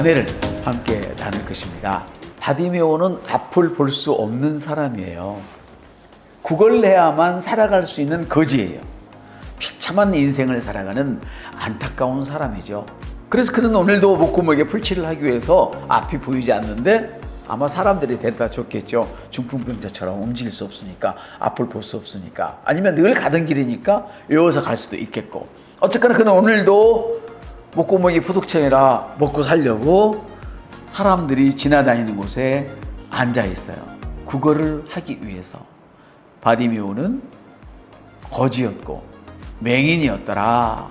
은혜를 함께 나눌 것입니다. 바디메오는 앞을 볼 수 없는 사람이에요. 구걸해야만 살아갈 수 있는 거지예요. 비참한 인생을 살아가는 안타까운 사람이죠. 그래서 그는 오늘도 목구멍에 풀칠을 하기 위해서 앞이 보이지 않는데 아마 사람들이 데려다 줬겠죠. 중풍병자처럼 움직일 수 없으니까, 앞을 볼 수 없으니까, 아니면 늘 가던 길이니까 외워서 갈 수도 있겠고, 어쨌거나 그는 오늘도 목구멍이 포독청이라 먹고 살려고 사람들이 지나다니는 곳에 앉아 있어요. 구걸을 하기 위해서. 바디메오는 거지였고 맹인이었더라.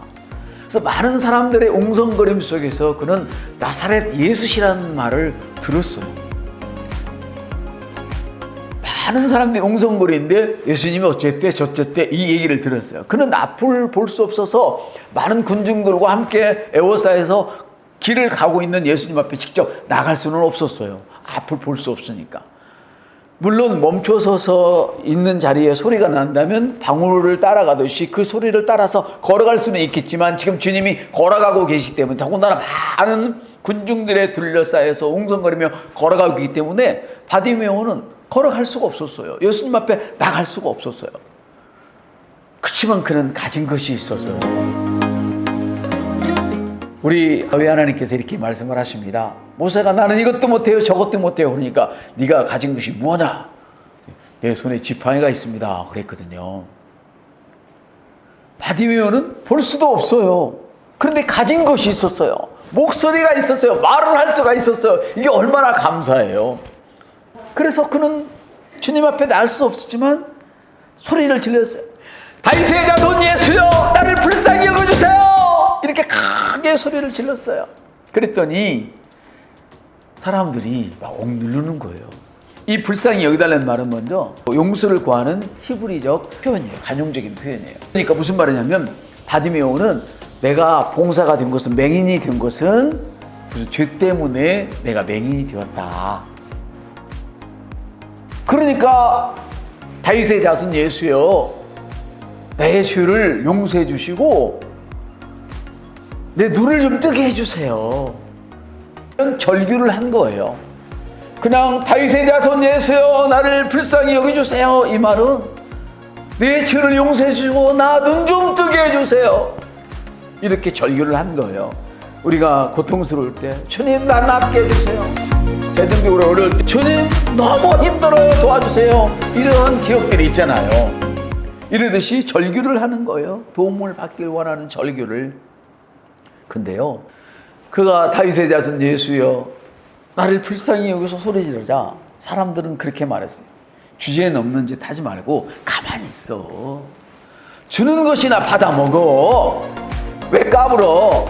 그래서 많은 사람들의 옹성거림 속에서 그는 나사렛 예수시라는 말을 들었어요. 많은 사람들이 옹성거리는데 예수님이 어쨌대 저쨌대 이 얘기를 들었어요. 그는 앞을 볼 수 없어서 많은 군중들과 함께 에워싸여서 길을 가고 있는 예수님 앞에 직접 나갈 수는 없었어요. 앞을 볼 수 없으니까. 물론 멈춰서서 있는 자리에 소리가 난다면 방울을 따라가듯이 그 소리를 따라서 걸어갈 수는 있겠지만 지금 주님이 걸어가고 계시기 때문에, 더군다나 많은 군중들에 둘러싸여서 웅성거리며 걸어가고 있기 때문에 바디메오는 걸어갈 수가 없었어요. 예수님 앞에 나갈 수가 없었어요. 그렇지만 그는 가진 것이 있었어요. 우리 왜 하나님께서 이렇게 말씀을 하십니다. 모세가 나는 이것도 못해요 저것도 못해요 그러니까 네가 가진 것이 무엇이냐? 내 손에 지팡이가 있습니다 그랬거든요. 바디메오는 볼 수도 없어요. 그런데 가진 것이 있었어요. 목소리가 있었어요. 말을 할 수가 있었어요. 이게 얼마나 감사해요. 그래서 그는 주님 앞에 날 수 없었지만 소리를 질렀어요. 다윗의 자손 예수여 나를 불쌍히 여겨주세요. 이렇게 크게 소리를 질렀어요. 그랬더니 사람들이 막 억누르는 거예요. 이 불쌍히 여기달라는 말은 먼저 용서를 구하는 히브리적 표현이에요. 관용적인 표현이에요. 그러니까 무슨 말이냐면 바디메오는 내가 봉사가 된 것은, 맹인이 된 것은 무슨 죄 때문에 내가 맹인이 되었다. 그러니까 다윗의 자손 예수여 내 죄를 용서해 주시고 내 눈을 좀 뜨게 해주세요. 이런 절규를 한 거예요. 그냥 다윗의 자손 예수여 나를 불쌍히 여겨주세요 이 말은 내 죄를 용서해 주시고 나 눈 좀 뜨게 해주세요 이렇게 절규를 한 거예요. 우리가 고통스러울 때 주님 나 낫게 해주세요. 재정적으로 어려울 때 주님 너무 힘들어요 도와주세요. 이런 기억들이 있잖아요. 이러듯이 절규를 하는 거예요. 도움을 받길 원하는 절규를. 근데요, 그가 다윗의 자손 예수여 나를 불쌍히 여기서 소리 지르자 사람들은 그렇게 말했어요. 주제에 넘는 짓 하지 말고 가만히 있어. 주는 것이나 받아 먹어. 왜 까불어?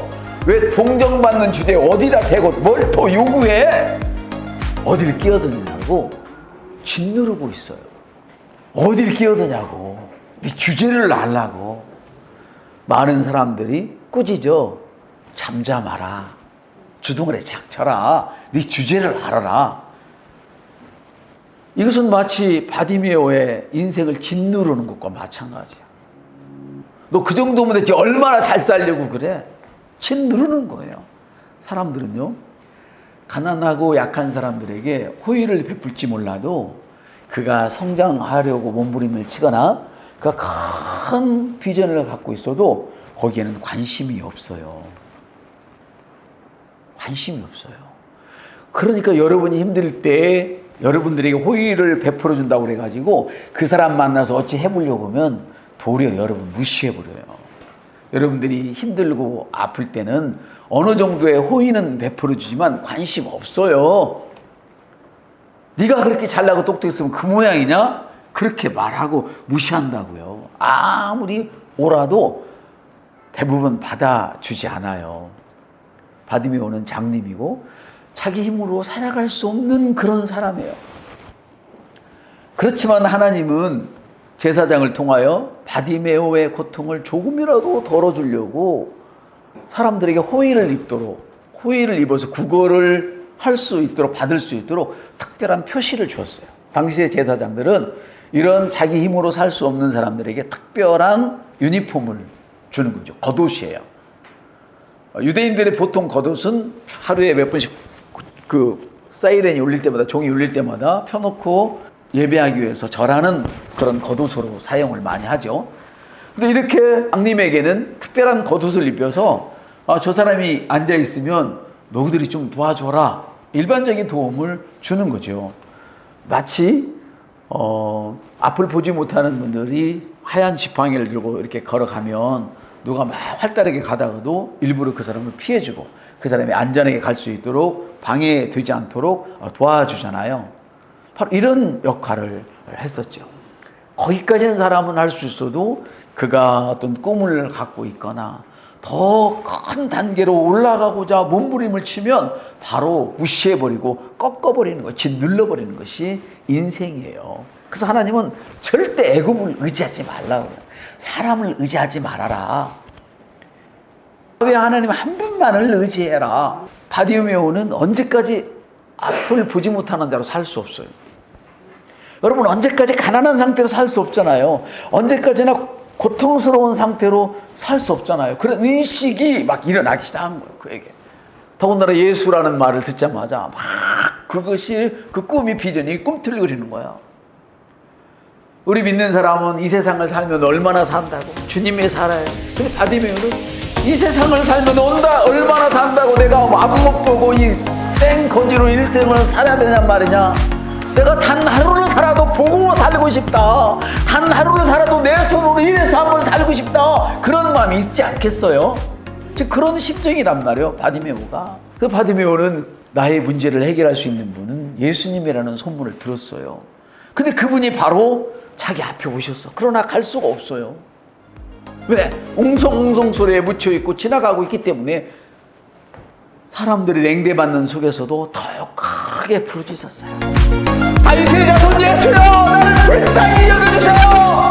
왜 동정받는 주제에 어디다 대고 뭘 또 요구해? 어딜 끼어드냐고 짓누르고 있어요. 어딜 끼어드냐고. 네 주제를 알라고. 많은 사람들이 꾸짖어. 잠잠하라. 주둥아리 작쳐라. 네 주제를 알아라. 이것은 마치 바디메오의 인생을 짓누르는 것과 마찬가지야. 너 그 정도면 됐지 얼마나 잘 살려고 그래? 짓누르는 거예요. 사람들은요, 가난하고 약한 사람들에게 호의를 베풀지 몰라도 그가 성장하려고 몸부림을 치거나 그가 큰 비전을 갖고 있어도 거기에는 관심이 없어요. 관심이 없어요. 그러니까 여러분이 힘들 때 여러분들에게 호의를 베풀어 준다고 그래가지고 그 사람 만나서 어찌 해보려고 하면 도리어 여러분 무시해버려요. 여러분들이 힘들고 아플 때는 어느 정도의 호의는 베풀어 주지만 관심 없어요. 네가 그렇게 잘나고 똑똑했으면 그 모양이냐? 그렇게 말하고 무시한다고요. 아무리 오라도 대부분 받아주지 않아요. 바디메오는 장님이고 자기 힘으로 살아갈 수 없는 그런 사람이에요. 그렇지만 하나님은 제사장을 통하여 바디메오의 고통을 조금이라도 덜어주려고 사람들에게 호의를 입어서 구걸을 할 수 있도록, 받을 수 있도록 특별한 표시를 주었어요. 당시의 제사장들은 이런 자기 힘으로 살 수 없는 사람들에게 특별한 유니폼을 주는 거죠. 겉옷이에요. 유대인들의 보통 겉옷은 하루에 몇 번씩 그 사이렌이 울릴 때마다, 종이 울릴 때마다 펴놓고 예배하기 위해서 절하는 그런 겉옷으로 사용을 많이 하죠. 근데 이렇게 왕님에게는 특별한 겉옷을 입혀서 저 사람이 앉아있으면 너희들이 좀 도와줘라, 일반적인 도움을 주는 거죠. 마치 앞을 보지 못하는 분들이 하얀 지팡이를 들고 이렇게 걸어가면 누가 막 활달하게 가다가도 일부러 그 사람을 피해주고 그 사람이 안전하게 갈 수 있도록 방해되지 않도록 도와주잖아요. 바로 이런 역할을 했었죠. 거기까지는 사람은 할 수 있어도 그가 어떤 꿈을 갖고 있거나 더 큰 단계로 올라가고자 몸부림을 치면 바로 무시해버리고 꺾어버리는 것, 짓눌러버리는 것이 인생이에요. 그래서 하나님은 절대 애굽을 의지하지 말라고 해요. 사람을 의지하지 말아라. 왜 하나님 한 분만을 의지해라. 바디메오는 언제까지 앞을 보지 못하는 자로 살 수 없어요. 여러분, 언제까지 가난한 상태로 살 수 없잖아요. 언제까지나 고통스러운 상태로 살 수 없잖아요. 그런 인식이 막 일어나기 시작한 거예요, 그에게. 더군다나 예수라는 말을 듣자마자 막 그것이, 그 꿈이, 비전이 꿈틀거리는 거야. 우리 믿는 사람은 이 세상을 살면 얼마나 산다고? 주님이 살아요. 근데 바디메오는 이 세상을 살면 얼마나 산다고 내가 앞 못 보고 이 땡거지로 일생을 살아야 되냔 말이냐. 내가 단 하루를 살아도 보고 살고 싶다. 단 하루를 살아도 내 손으로 일해서 한번 살고 싶다. 그런 마음이 있지 않겠어요? 그런 심정이란 말이에요, 바디메오가. 그 바디메오는 나의 문제를 해결할 수 있는 분은 예수님이라는 소문을 들었어요. 근데 그분이 바로 자기 앞에 오셨어. 그러나 갈 수가 없어요. 왜? 웅성웅성 소리에 묻혀있고 지나가고 있기 때문에 사람들이 냉대받는 속에서도 더욱 크게 부르짖었어요. 다윗의 자손 예수여, 나를 불쌍히 여겨주세요.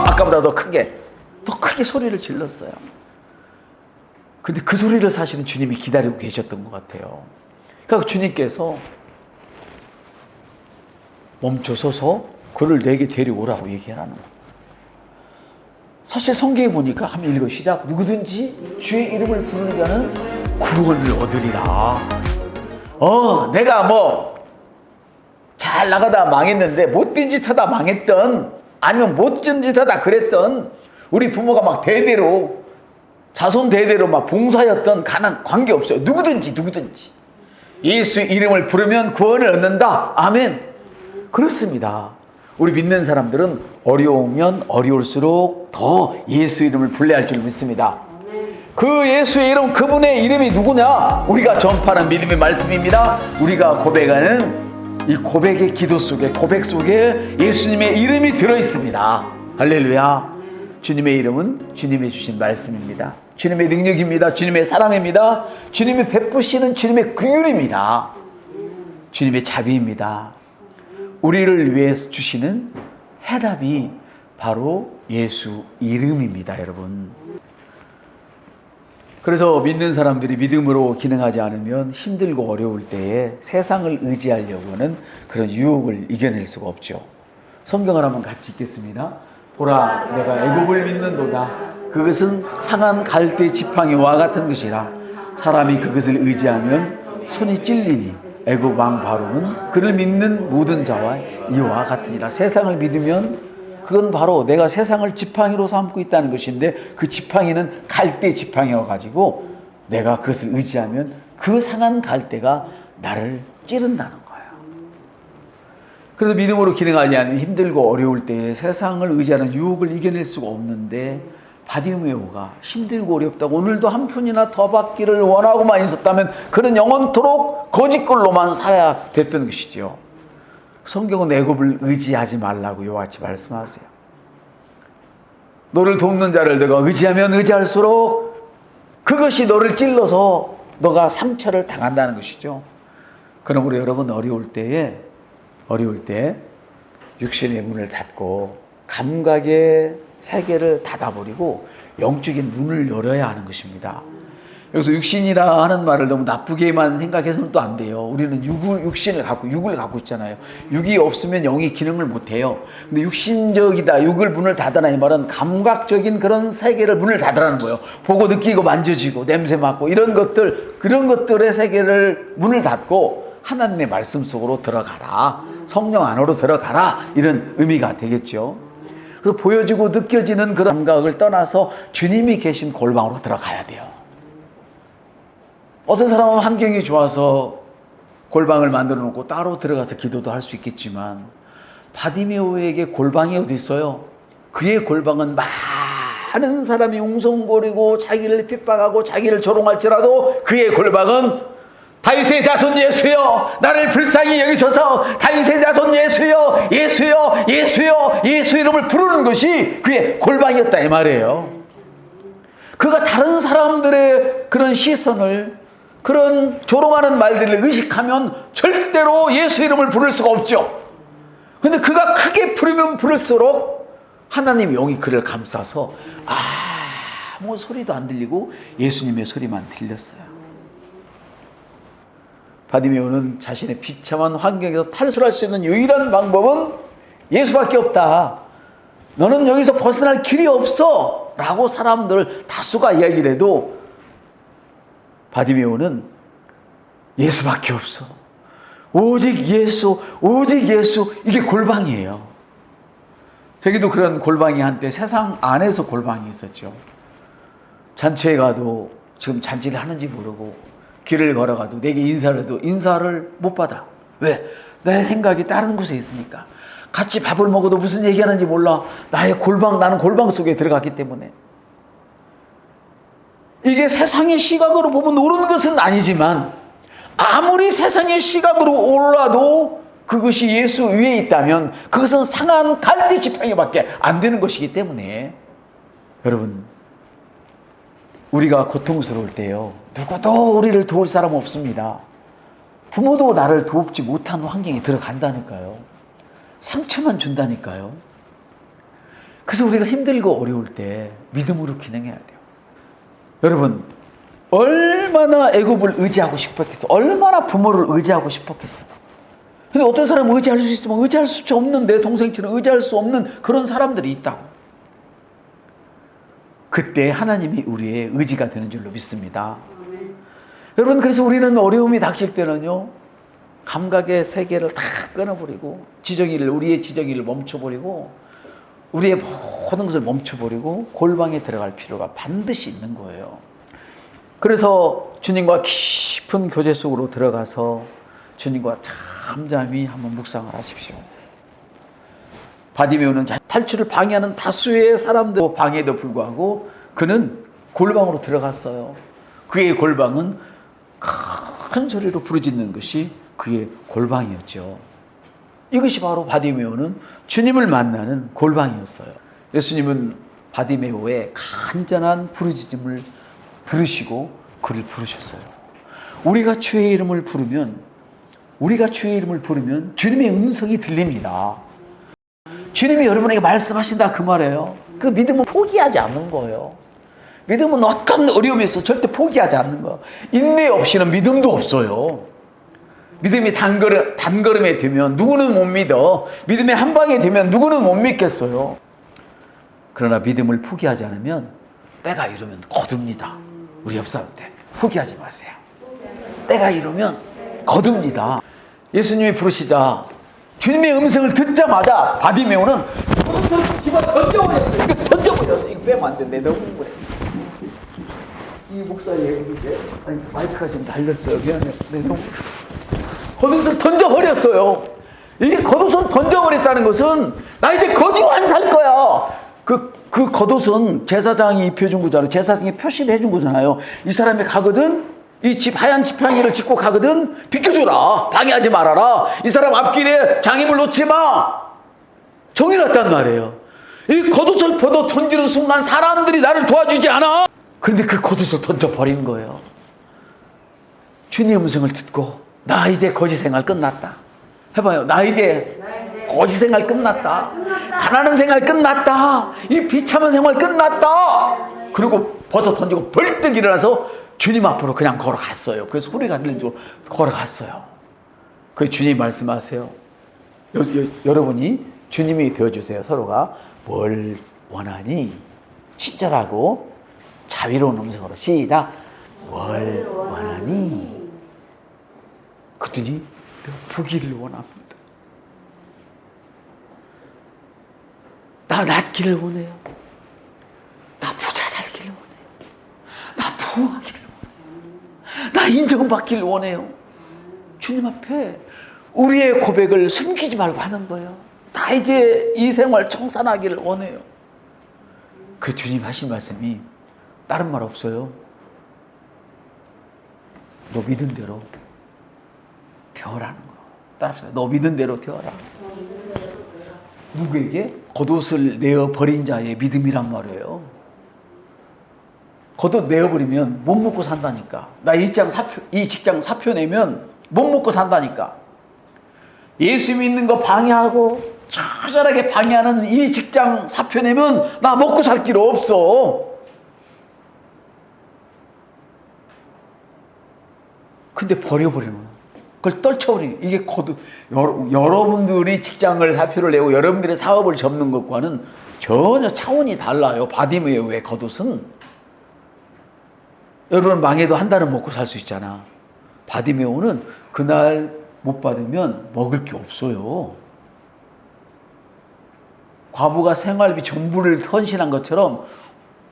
아까보다 더 크게 소리를 질렀어요. 근데 그 소리를 사실은 주님이 기다리고 계셨던 것 같아요. 그러니까 주님께서 멈춰서서 그를 내게 데려오라고 얘기하는 거예요. 사실 성경에 보니까 한번 읽어 시작. 누구든지 주의 이름을 부르는 자는 구원을 얻으리라. 내가 잘 나가다 망했는데 못된 짓 하다 망했던, 아니면 못된 짓 하다 그랬던, 우리 부모가 막 대대로 자손 대대로 막 봉사였던 관계없어요. 누구든지 예수 이름을 부르면 구원을 얻는다. 아멘. 그렇습니다. 우리 믿는 사람들은 어려우면 어려울수록 더 예수 이름을 불러야 할 줄 믿습니다. 그 예수의 이름, 그분의 이름이 누구냐? 우리가 전파하는 믿음의 말씀입니다. 우리가 고백하는 이 고백의 기도 속에, 고백 속에 예수님의 이름이 들어있습니다. 할렐루야. 주님의 이름은 주님이 주신 말씀입니다. 주님의 능력입니다. 주님의 사랑입니다. 주님이 베푸시는 주님의 긍휼입니다. 주님의 자비입니다. 우리를 위해 주시는 해답이 바로 예수 이름입니다, 여러분. 그래서 믿는 사람들이 믿음으로 기능하지 않으면 힘들고 어려울 때에 세상을 의지하려고 하는 그런 유혹을 이겨낼 수가 없죠. 성경을 한번 같이 읽겠습니다. 보라, 내가 애굽을 믿는도다. 그것은 상한 갈대 지팡이와 같은 것이라. 사람이 그것을 의지하면 손이 찔리니 애굽 왕 바로는 그를 믿는 모든 자와 이와 같으니라. 세상을 믿으면 그건 바로 내가 세상을 지팡이로 삼고 있다는 것인데, 그 지팡이는 갈대 지팡이여 가지고 내가 그것을 의지하면 그 상한 갈대가 나를 찌른다는 거예요. 그래서 믿음으로 기능하지 않으면 힘들고 어려울 때에 세상을 의지하는 유혹을 이겨낼 수가 없는데, 바디메오가 힘들고 어렵다고 오늘도 한 푼이나 더 받기를 원하고만 있었다면 그는 영원토록 거짓걸로만 살아야 됐던 것이죠. 성경은 애굽을 의지하지 말라고 이와 같이 말씀하세요. 너를 돕는 자를 너가 의지하면 의지할수록 그것이 너를 찔러서 너가 상처를 당한다는 것이죠. 그러므로 여러분, 어려울 때 육신의 문을 닫고 감각의 세계를 닫아버리고 영적인 문을 열어야 하는 것입니다. 여기서 육신이라 하는 말을 너무 나쁘게만 생각해서는 또 안 돼요. 우리는 육을 갖고 있잖아요. 육이 없으면 영이 기능을 못 해요. 근데 육신적이다, 육을 문을 닫아라 이 말은 감각적인 그런 세계를 문을 닫으라는 거예요. 보고 느끼고 만져지고 냄새 맡고 이런 것들, 그런 것들의 세계를 문을 닫고 하나님의 말씀 속으로 들어가라. 성령 안으로 들어가라. 이런 의미가 되겠죠. 그래서 보여지고 느껴지는 그런 감각을 떠나서 주님이 계신 골방으로 들어가야 돼요. 어떤 사람은 환경이 좋아서 골방을 만들어 놓고 따로 들어가서 기도도 할 수 있겠지만 바디메오에게 골방이 어디 있어요? 그의 골방은 많은 사람이 웅성거리고 자기를 핍박하고 자기를 조롱할지라도 그의 골방은 다윗의 자손 예수여 나를 불쌍히 여기소서, 다윗의 자손 예수여 예수여 예수여 예수 이름을 부르는 것이 그의 골방이었다 이 말이에요. 그가 다른 사람들의 그런 시선을, 그런 조롱하는 말들을 의식하면 절대로 예수 이름을 부를 수가 없죠. 근데 그가 크게 부르면 부를수록 하나님의 영이 그를 감싸서 아무 소리도 안 들리고 예수님의 소리만 들렸어요. 바디메오는 자신의 비참한 환경에서 탈출할 수 있는 유일한 방법은 예수밖에 없다. 너는 여기서 벗어날 길이 없어 라고 사람들 다수가 이야기를 해도 바디메오는 예수밖에 없어. 오직 예수, 오직 예수. 이게 골방이에요. 저기도 그런 골방이 한때 세상 안에서 골방이 있었죠. 잔치에 가도 지금 잔치를 하는지 모르고 길을 걸어가도 내게 인사를 해도 인사를 못 받아. 왜? 내 생각이 다른 곳에 있으니까. 같이 밥을 먹어도 무슨 얘기하는지 몰라. 나는 골방 속에 들어갔기 때문에. 이게 세상의 시각으로 보면 옳은 것은 아니지만 아무리 세상의 시각으로 올라도 그것이 예수 위에 있다면 그것은 상한 갈대 지팡이밖에 안 되는 것이기 때문에 여러분, 우리가 고통스러울 때요, 누구도 우리를 도울 사람 없습니다. 부모도 나를 돕지 못하는 환경에 들어간다니까요. 상처만 준다니까요. 그래서 우리가 힘들고 어려울 때 믿음으로 기능해야 돼요. 여러분, 얼마나 애굽을 의지하고 싶었겠어. 얼마나 부모를 의지하고 싶었겠어. 근데 어떤 사람은 의지할 수 있지만 의지할 수 없는, 내 동생처럼 의지할 수 없는 그런 사람들이 있다고. 그때 하나님이 우리의 의지가 되는 줄로 믿습니다. 여러분, 그래서 우리는 어려움이 닥칠 때는요, 감각의 세계를 다 끊어버리고 우리의 지정의를 멈춰버리고 우리의 모든 것을 멈춰버리고 골방에 들어갈 필요가 반드시 있는 거예요. 그래서 주님과 깊은 교제 속으로 들어가서 주님과 잠잠히 한번 묵상을 하십시오. 바디메오는 탈출을 방해하는 다수의 사람들 방해에도 불구하고 그는 골방으로 들어갔어요. 그의 골방은 큰 소리로 부르짖는 것이 그의 골방이었죠. 이것이 바로 바디메오는 주님을 만나는 골방이었어요. 예수님은 바디메오의 간절한 부르짖음을 들으시고 그를 부르셨어요. 우리가 주의 이름을 부르면 주님의 음성이 들립니다. 주님이 여러분에게 말씀하신다 그 말이에요. 그 믿음은 포기하지 않는 거예요. 믿음은 어떤 어려움이 있어 절대 포기하지 않는 거예요. 인내 없이는 믿음도 없어요. 믿음이 단걸음에 되면 누구는 못 믿어. 믿음의 한 방에 되면 누구는 못 믿겠어요. 그러나 믿음을 포기하지 않으면 때가 이르면 거둡니다. 우리 옆 사람한테 포기하지 마세요. 때가 이르면 거둡니다. 예수님이 부르시자 주님의 음성을 듣자마자 바디메오는 겉옷을 집어 던져버렸어요. 이거 던져버렸어요. 이거 빼면 안 돼. 내 너무 흥분해. 이 목사의 얘기인데 마이크가 좀 달렸어요. 미안해. 내 너무 겉옷을 던져버렸어요. 이게 겉옷을 던져버렸다는 것은 나 이제 거지로 안 살 거야. 그 겉옷은 제사장이 입혀준 거잖아요. 제사장이 표시를 해준 거잖아요. 이 사람이 가거든 이 하얀 지팡이를 짚고 가거든 비켜줘라. 방해하지 말아라. 이 사람 앞길에 장애물 놓지 마. 정해놨단 말이에요. 이 겉옷을 벗어 던지는 순간 사람들이 나를 도와주지 않아. 그런데 그 겉옷을 던져버린 거예요. 주님의 음성을 듣고 나 이제 거지 생활 끝났다. 해봐요. 나 이제 거지 생활 끝났다. 가난한 생활 끝났다. 이 비참한 생활 끝났다. 그리고 벗어 던지고 벌떡 일어나서 주님 앞으로 그냥 걸어갔어요. 그래서 소리가 들린 줄 걸어갔어요. 그 주님 말씀하세요. 여러분이 주님이 되어주세요. 서로가 뭘 원하니? 친절하고 자비로운 음성으로 시작. 뭘 원하니? 그랬더니 보기를 원합니다. 나 낫기를 원해요. 나 부자 살기를 원해요. 나 부하기를 원해요. 나 인정받기를 원해요. 주님 앞에 우리의 고백을 숨기지 말고 하는 거예요. 나 이제 이 생활 청산하기를 원해요. 그 주님 하신 말씀이 다른 말 없어요. 너 믿은 대로 되어라는 거. 따라합시다. 너 믿은 대로 되어라. 누구에게? 겉옷을 내어 버린 자의 믿음이란 말이에요. 겉옷 내어버리면 못 먹고 산다니까. 나 이 직장 사표 내면 못 먹고 산다니까. 예수 믿는 거 방해하고 처절하게 방해하는 이 직장 사표 내면 나 먹고 살 길 없어. 근데 버려버리는 거야. 그걸 떨쳐버리는. 이게 여러분들이 직장을 사표를 내고 여러분들의 사업을 접는 것과는 전혀 차원이 달라요. 바디메오의 겉옷은. 여러분 망해도 한 달은 먹고 살 수 있잖아. 바디메오는 그날 못 받으면 먹을 게 없어요. 과부가 생활비 전부를 헌신한 것처럼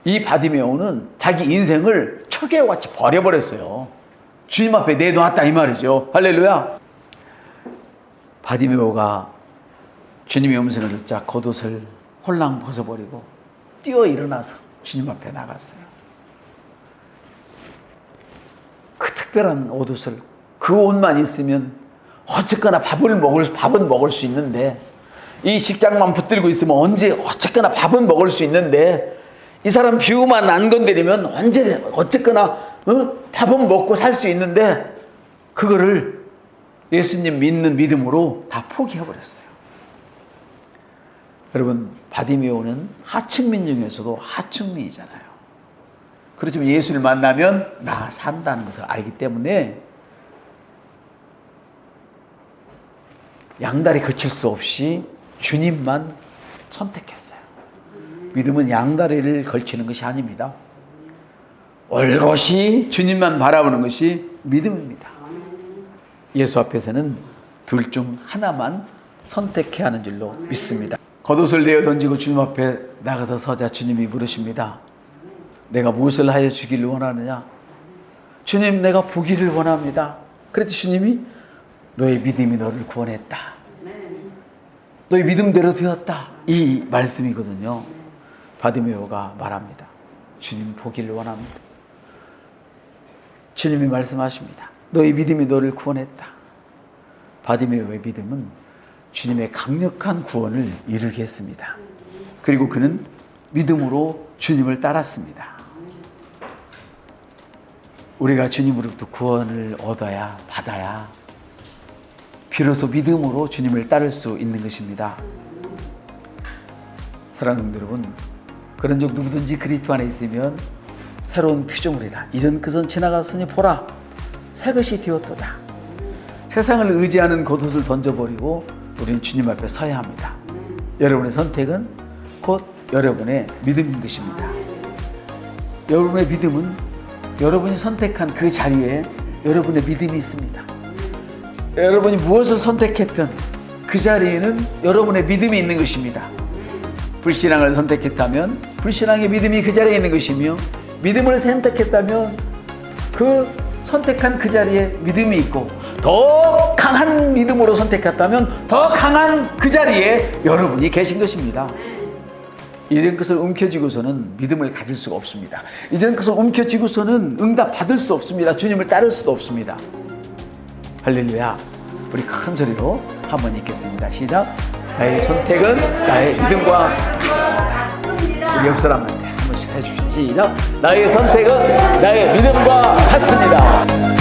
이 바디메오는 자기 인생을 초계와같이 버려버렸어요. 주님 앞에 내놓았다 이 말이죠. 할렐루야. 바디메오가 주님의 음성을 듣자 겉옷을 홀랑 벗어버리고 뛰어 일어나서 주님 앞에 나갔어요. 그 특별한 옷을, 그 옷만 있으면 어쨌거나 밥은 먹을 수 있는데, 이 직장만 붙들고 있으면 언제 어쨌거나 밥은 먹을 수 있는데, 이 사람 뷰만 안 건드리면 언제 어쨌거나 밥은 먹고 살 수 있는데, 그거를 예수님 믿는 믿음으로 다 포기해버렸어요. 여러분, 바디메오는 하층민 중에서도 하층민이잖아요. 그렇지만 예수를 만나면 나 산다는 것을 알기 때문에 양다리 거칠 수 없이 주님만 선택했어요. 믿음은 양다리를 걸치는 것이 아닙니다. 올곧이 주님만 바라보는 것이 믿음입니다. 예수 앞에서는 둘 중 하나만 선택해야 하는 줄로 믿습니다. 겉옷을 내어 던지고 주님 앞에 나가서 서자 주님이 물으십니다. 내가 무엇을 하여 주기를 원하느냐? 주님, 내가 보기를 원합니다. 그래서 주님이 너의 믿음이 너를 구원했다. 너의 믿음대로 되었다. 이 말씀이거든요. 바디메오가 말합니다. 주님 보기를 원합니다. 주님이 말씀하십니다. 너의 믿음이 너를 구원했다. 바디메오의 믿음은 주님의 강력한 구원을 이루게 했습니다. 그리고 그는 믿음으로 주님을 따랐습니다. 우리가 주님으로부터 구원을 받아야 비로소 믿음으로 주님을 따를 수 있는 것입니다. 사랑하는 성도 여러분, 그런 적 누구든지 그리스도 안에 있으면 새로운 피조물이다. 이전 그것은 지나갔으니 보라, 새것이 되었도다. 세상을 의지하는 겉옷을 던져버리고 우리는 주님 앞에 서야 합니다. 여러분의 선택은 곧 여러분의 믿음인 것입니다. 여러분의 믿음은 여러분이 선택한 그 자리에 여러분의 믿음이 있습니다. 여러분이 무엇을 선택했든 그 자리에는 여러분의 믿음이 있는 것입니다. 불신앙을 선택했다면 불신앙의 믿음이 그 자리에 있는 것이며, 믿음을 선택했다면 그 선택한 그 자리에 믿음이 있고, 더 강한 믿음으로 선택했다면 더 강한 그 자리에 여러분이 계신 것입니다. 이전 것을 움켜쥐고서는 믿음을 가질 수가 없습니다. 이전 것을 움켜쥐고서는 응답 받을 수 없습니다. 주님을 따를 수도 없습니다. 할렐루야. 우리 큰 소리로 한번 읽겠습니다. 시작. 나의 선택은 나의 믿음과 같습니다. 우리 옆 사람한테 한 번씩 해주시죠. 시작. 나의 선택은 나의 믿음과 같습니다.